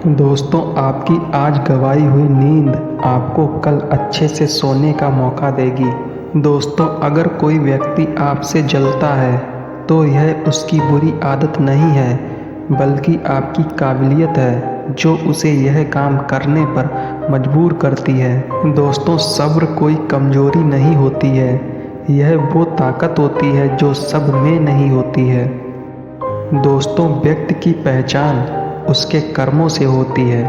दोस्तों, आपकी आज गंवाई हुई नींद आपको कल अच्छे से सोने का मौका देगी। दोस्तों, अगर कोई व्यक्ति आपसे जलता है तो यह उसकी बुरी आदत नहीं है, बल्कि आपकी काबिलियत है जो उसे यह काम करने पर मजबूर करती है। दोस्तों, सब्र कोई कमजोरी नहीं होती है, यह वो ताकत होती है जो सब में नहीं होती है। दोस्तों, व्यक्ति की पहचान उसके कर्मों से होती है,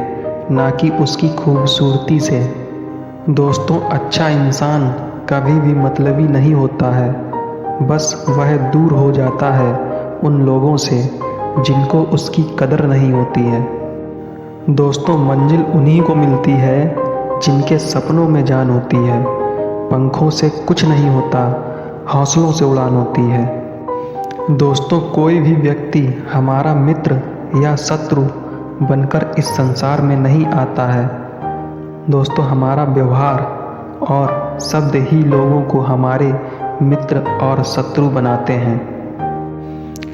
ना कि उसकी खूबसूरती से। दोस्तों, अच्छा इंसान कभी भी मतलबी नहीं होता है, बस वह दूर हो जाता है उन लोगों से जिनको उसकी कदर नहीं होती है। दोस्तों, मंजिल उन्हीं को मिलती है जिनके सपनों में जान होती है। पंखों से कुछ नहीं होता, हौसलों से उड़ान होती है। दोस्तों, कोई भी व्यक्ति हमारा मित्र या शत्रु बनकर इस संसार में नहीं आता है। दोस्तों, हमारा व्यवहार और शब्द ही लोगों को हमारे मित्र और शत्रु बनाते हैं।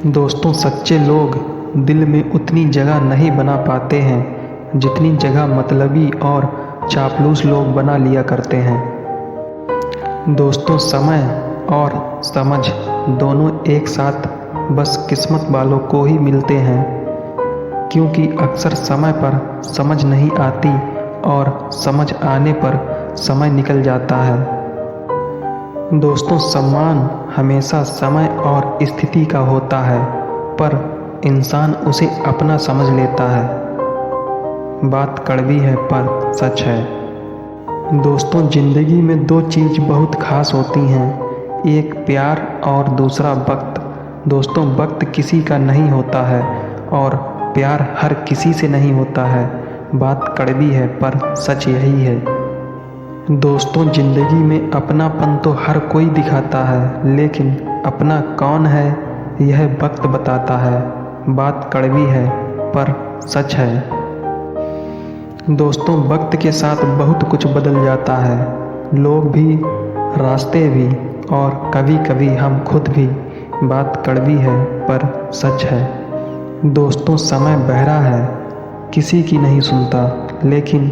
दोस्तों, सच्चे लोग दिल में उतनी जगह नहीं बना पाते हैं जितनी जगह मतलबी और चापलूस लोग बना लिया करते हैं। दोस्तों, समय और समझ दोनों एक साथ बस किस्मत वालों को ही मिलते हैं, क्योंकि अक्सर समय पर समझ नहीं आती और समझ आने पर समय निकल जाता है। दोस्तों, सम्मान हमेशा समय और स्थिति का होता है, पर इंसान उसे अपना समझ लेता है। बात कड़वी है पर सच है। दोस्तों, जिंदगी में दो चीज़ बहुत खास होती हैं, एक प्यार और दूसरा वक्त। दोस्तों, वक्त किसी का नहीं होता है और प्यार हर किसी से नहीं होता है। बात कड़वी है पर सच यही है। दोस्तों, जिंदगी में अपनापन तो हर कोई दिखाता है, लेकिन अपना कौन है यह वक्त बताता है। बात कड़वी है पर सच है। दोस्तों, वक्त के साथ बहुत कुछ बदल जाता है, लोग भी, रास्ते भी और कभी कभी हम खुद भी। बात कड़वी है पर सच है। दोस्तों, समय बहरा है, किसी की नहीं सुनता, लेकिन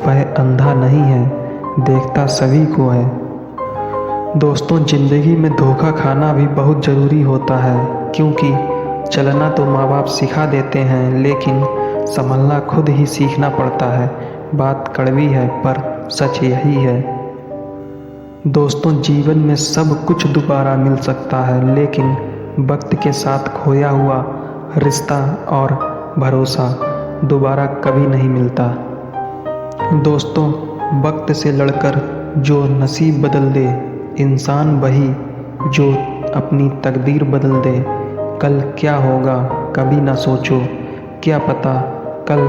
वह अंधा नहीं है, देखता सभी को है। दोस्तों, जिंदगी में धोखा खाना भी बहुत ज़रूरी होता है, क्योंकि चलना तो माँ बाप सिखा देते हैं, लेकिन संभलना खुद ही सीखना पड़ता है। बात कड़वी है पर सच यही है। दोस्तों, जीवन में सब कुछ दोबारा मिल सकता है, लेकिन वक्त के साथ खोया हुआ रिश्ता और भरोसा दोबारा कभी नहीं मिलता। दोस्तों, वक्त से लड़कर जो नसीब बदल दे, इंसान वही जो अपनी तकदीर बदल दे। कल क्या होगा कभी ना सोचो, क्या पता कल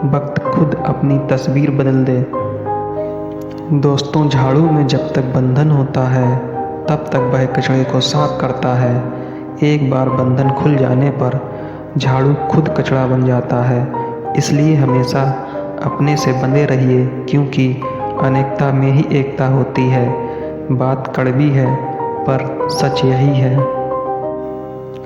वक्त खुद अपनी तस्वीर बदल दे। दोस्तों, झाड़ू में जब तक बंधन होता है तब तक वह कचरे को साफ करता है। एक बार बंधन खुल जाने पर झाड़ू खुद कचरा बन जाता है। इसलिए हमेशा अपने से बंधे रहिए, क्योंकि अनेकता में ही एकता होती है। बात कड़वी है पर सच यही है।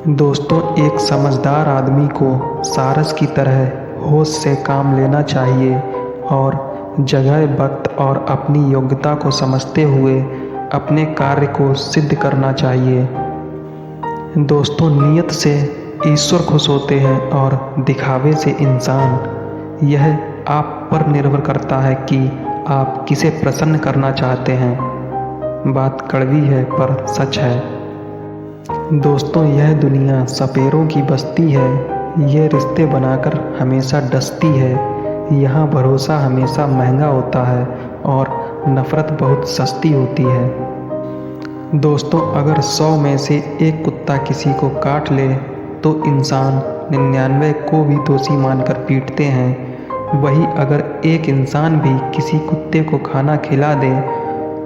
दोस्तों, एक समझदार आदमी को सारस की तरह होश से काम लेना चाहिए और जगह, वक्त और अपनी योग्यता को समझते हुए अपने कार्य को सिद्ध करना चाहिए। दोस्तों, नियत से ईश्वर खुश होते हैं और दिखावे से इंसान। यह आप पर निर्भर करता है कि आप किसे प्रसन्न करना चाहते हैं। बात कड़वी है पर सच है। दोस्तों, यह दुनिया सपेरों की बस्ती है, ये रिश्ते बनाकर हमेशा डसती है। यहाँ भरोसा हमेशा महंगा होता है और नफ़रत बहुत सस्ती होती है। दोस्तों, अगर 100 में से एक कुत्ता किसी को काट ले तो इंसान 99 को भी दोषी मानकर पीटते हैं। वही अगर एक इंसान भी किसी कुत्ते को खाना खिला दे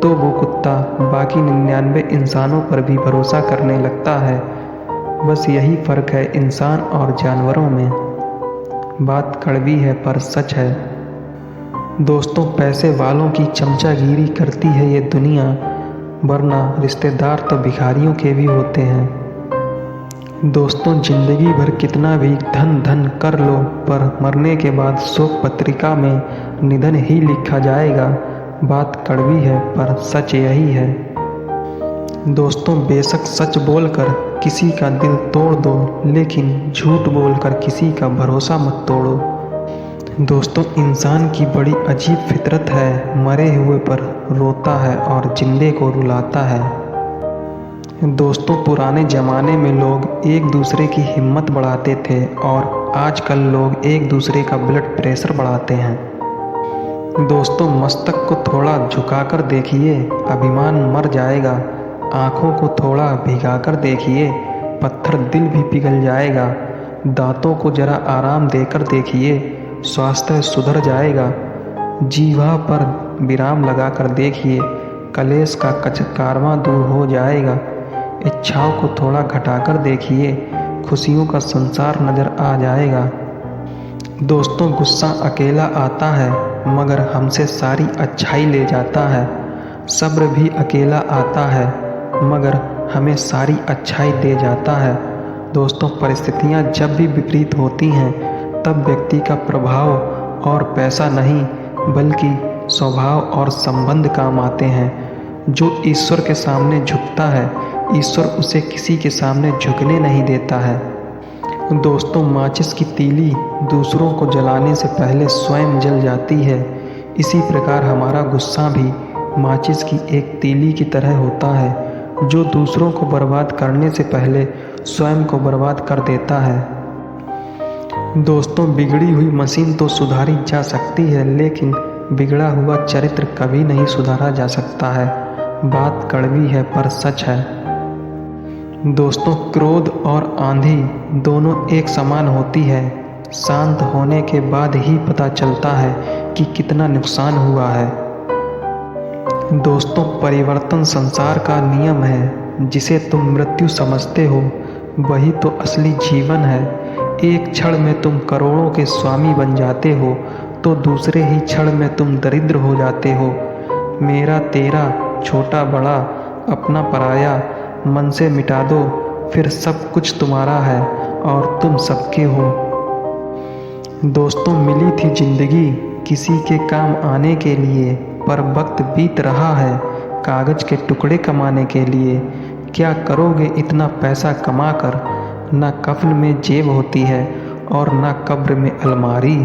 तो वो कुत्ता बाकी 99 इंसानों पर भी भरोसा करने लगता है। बस यही फ़र्क है इंसान और जानवरों में। बात कड़वी है पर सच है। दोस्तों, पैसे वालों की चमचागिरी करती है ये दुनिया, वरना रिश्तेदार तो भिखारियों के भी होते हैं। दोस्तों, जिंदगी भर कितना भी धन धन कर लो, पर मरने के बाद शोक पत्रिका में निधन ही लिखा जाएगा। बात कड़वी है पर सच यही है। दोस्तों, बेशक सच बोलकर किसी का दिल तोड़ दो, लेकिन झूठ बोलकर किसी का भरोसा मत तोड़ो। दोस्तों, इंसान की बड़ी अजीब फितरत है, मरे हुए पर रोता है और जिंदे को रुलाता है। दोस्तों, पुराने ज़माने में लोग एक दूसरे की हिम्मत बढ़ाते थे और आजकल लोग एक दूसरे का ब्लड प्रेशर बढ़ाते हैं। दोस्तों, मस्तक को थोड़ा झुकाकर देखिए, अभिमान मर जाएगा। आँखों को थोड़ा भिगाकर देखिए, पत्थर दिल भी पिघल जाएगा। दांतों को जरा आराम देकर देखिए, स्वास्थ्य सुधर जाएगा। जीवा पर विराम लगाकर देखिए, कलेश का कारवां दूर हो जाएगा। इच्छाओं को थोड़ा घटाकर देखिए, खुशियों का संसार नजर आ जाएगा। दोस्तों, गुस्सा अकेला आता है मगर हमसे सारी अच्छाई ले जाता है। सब्र भी अकेला आता है मगर हमें सारी अच्छाई दे जाता है। दोस्तों, परिस्थितियां जब भी विपरीत होती हैं तब व्यक्ति का प्रभाव और पैसा नहीं बल्कि स्वभाव और संबंध काम आते हैं। जो ईश्वर के सामने झुकता है, ईश्वर उसे किसी के सामने झुकने नहीं देता है। दोस्तों, माचिस की तीली दूसरों को जलाने से पहले स्वयं जल जाती है। इसी प्रकार हमारा गुस्सा भी माचिस की एक तीली की तरह होता है, जो दूसरों को बर्बाद करने से पहले स्वयं को बर्बाद कर देता है। दोस्तों, बिगड़ी हुई मशीन तो सुधारी जा सकती है, लेकिन बिगड़ा हुआ चरित्र कभी नहीं सुधारा जा सकता है। बात कड़वी है पर सच है। दोस्तों, क्रोध और आंधी दोनों एक समान होती है। शांत होने के बाद ही पता चलता है कि कितना नुकसान हुआ है। दोस्तों, परिवर्तन संसार का नियम है। जिसे तुम मृत्यु समझते हो वही तो असली जीवन है। एक क्षण में तुम करोड़ों के स्वामी बन जाते हो तो दूसरे ही क्षण में तुम दरिद्र हो जाते हो। मेरा तेरा, छोटा बड़ा, अपना पराया मन से मिटा दो, फिर सब कुछ तुम्हारा है और तुम सबके हो। दोस्तों, मिली थी जिंदगी किसी के काम आने के लिए, पर वक्त बीत रहा है कागज के टुकड़े कमाने के लिए। क्या करोगे इतना पैसा कमाकर? ना कफन में जेब होती है और ना कब्र में अलमारी।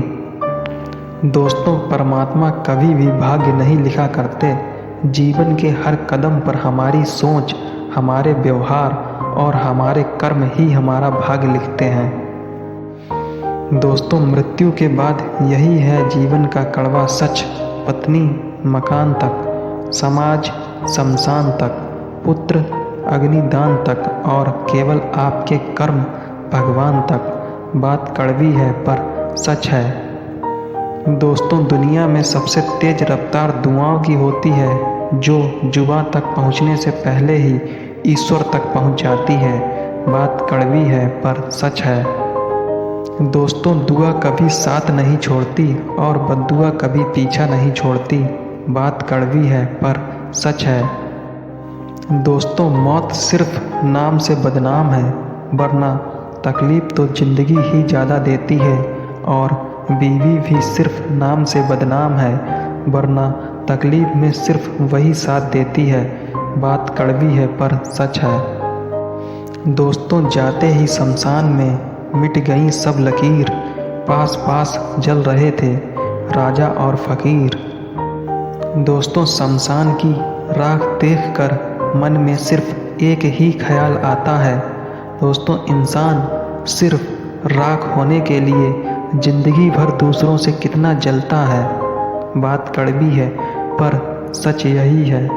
दोस्तों, परमात्मा कभी भी भाग्य नहीं लिखा करते। जीवन के हर कदम पर हमारी सोच, हमारे व्यवहार और हमारे कर्म ही हमारा भाग्य लिखते हैं। दोस्तों, मृत्यु के बाद यही है जीवन का कड़वा सच। पत्नी मकान तक, समाज शमशान तक, पुत्र अग्निदान तक और केवल आपके कर्म भगवान तक। बात कड़वी है पर सच है। दोस्तों, दुनिया में सबसे तेज रफ्तार दुआओं की होती है, जो जुबां तक पहुंचने से पहले ही ईश्वर तक पहुंच जाती है। बात कड़वी है पर सच है। दोस्तों, दुआ कभी साथ नहीं छोड़ती और बद्दुआ कभी पीछा नहीं छोड़ती। बात कड़वी है पर सच है। दोस्तों, मौत सिर्फ नाम से बदनाम है, वरना तकलीफ तो जिंदगी ही ज़्यादा देती है। और बीवी भी सिर्फ नाम से बदनाम है, वरना तकलीफ में सिर्फ वही साथ देती है। बात कड़वी है पर सच है। दोस्तों, जाते ही शमशान में मिट गई सब लकीर। पास पास जल रहे थे राजा और फकीर। दोस्तों, शमशान की राख देखकर मन में सिर्फ एक ही ख्याल आता है। दोस्तों, इंसान सिर्फ राख होने के लिए जिंदगी भर दूसरों से कितना जलता है। बात कड़वी है पर सच यही है।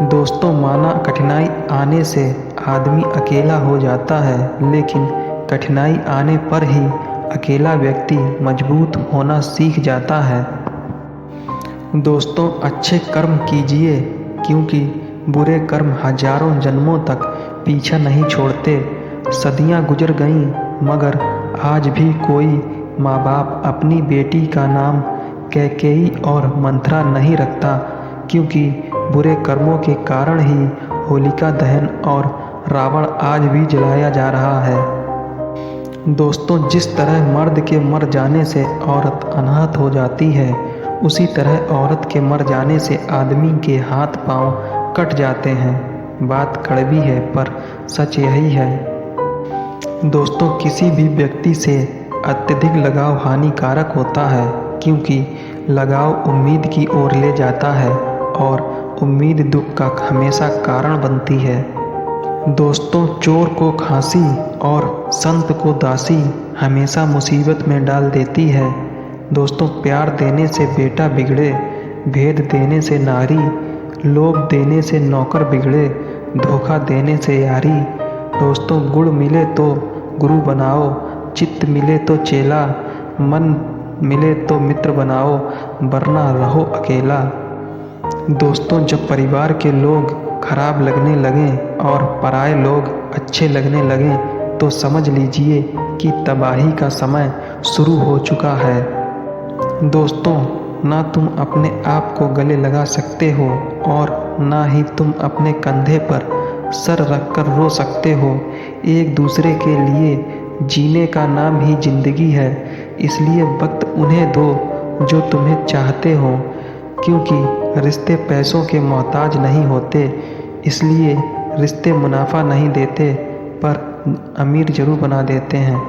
दोस्तों, माना कठिनाई आने से आदमी अकेला हो जाता है, लेकिन कठिनाई आने पर ही अकेला व्यक्ति मजबूत होना सीख जाता है। दोस्तों, अच्छे कर्म कीजिए, क्योंकि बुरे कर्म हजारों जन्मों तक पीछा नहीं छोड़ते। सदियां गुजर गईं मगर आज भी कोई माँ बाप अपनी बेटी का नाम कैकेयी और मंथरा नहीं रखता, क्योंकि बुरे कर्मों के कारण ही होलिका दहन और रावण आज भी जलाया जा रहा है। दोस्तों, जिस तरह मर्द के मर जाने से औरत अनाथ हो जाती है, उसी तरह औरत के मर जाने से आदमी के हाथ पांव कट जाते हैं। बात कड़वी है पर सच यही है। दोस्तों, किसी भी व्यक्ति से अत्यधिक लगाव हानिकारक होता है, क्योंकि लगाव उम्मीद की ओर ले जाता है और उम्मीद दुख का हमेशा कारण बनती है। दोस्तों, चोर को फांसी और संत को दासी हमेशा मुसीबत में डाल देती है। दोस्तों, प्यार देने से बेटा बिगड़े, भेद देने से नारी, लोभ देने से नौकर बिगड़े, धोखा देने से यारी। दोस्तों, गुण मिले तो गुरु बनाओ, चित्त मिले तो चेला, मन मिले तो मित्र बनाओ, वरना रहो अकेला। दोस्तों, जब परिवार के लोग खराब लगने लगें और पराये लोग अच्छे लगने लगें, तो समझ लीजिए कि तबाही का समय शुरू हो चुका है। दोस्तों, ना तुम अपने आप को गले लगा सकते हो और ना ही तुम अपने कंधे पर सर रखकर रो सकते हो। एक दूसरे के लिए जीने का नाम ही जिंदगी है, इसलिए वक्त उन्हें दो जो तुम्हें चाहते हो, क्योंकि रिश्ते पैसों के मोहताज नहीं होते। इसलिए रिश्ते मुनाफा नहीं देते पर अमीर जरूर बना देते हैं।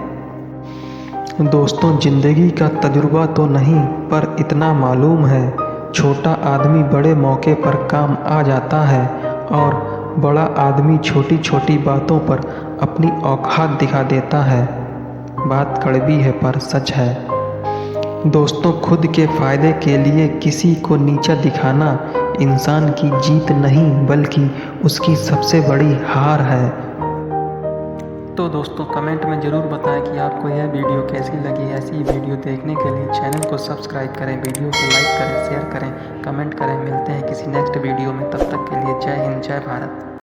दोस्तों, जिंदगी का तजुर्बा तो नहीं पर इतना मालूम है, छोटा आदमी बड़े मौके पर काम आ जाता है और बड़ा आदमी छोटी छोटी बातों पर अपनी औकात दिखा देता है। बात कड़वी है पर सच है। दोस्तों, खुद के फायदे के लिए किसी को नीचा दिखाना इंसान की जीत नहीं बल्कि उसकी सबसे बड़ी हार है। तो दोस्तों, कमेंट में ज़रूर बताएं कि आपको यह वीडियो कैसी लगी। ऐसी वीडियो देखने के लिए चैनल को सब्सक्राइब करें, वीडियो को लाइक करें, शेयर करें, कमेंट करें। मिलते हैं किसी नेक्स्ट वीडियो में, तब तक के लिए जय हिंद, जय भारत।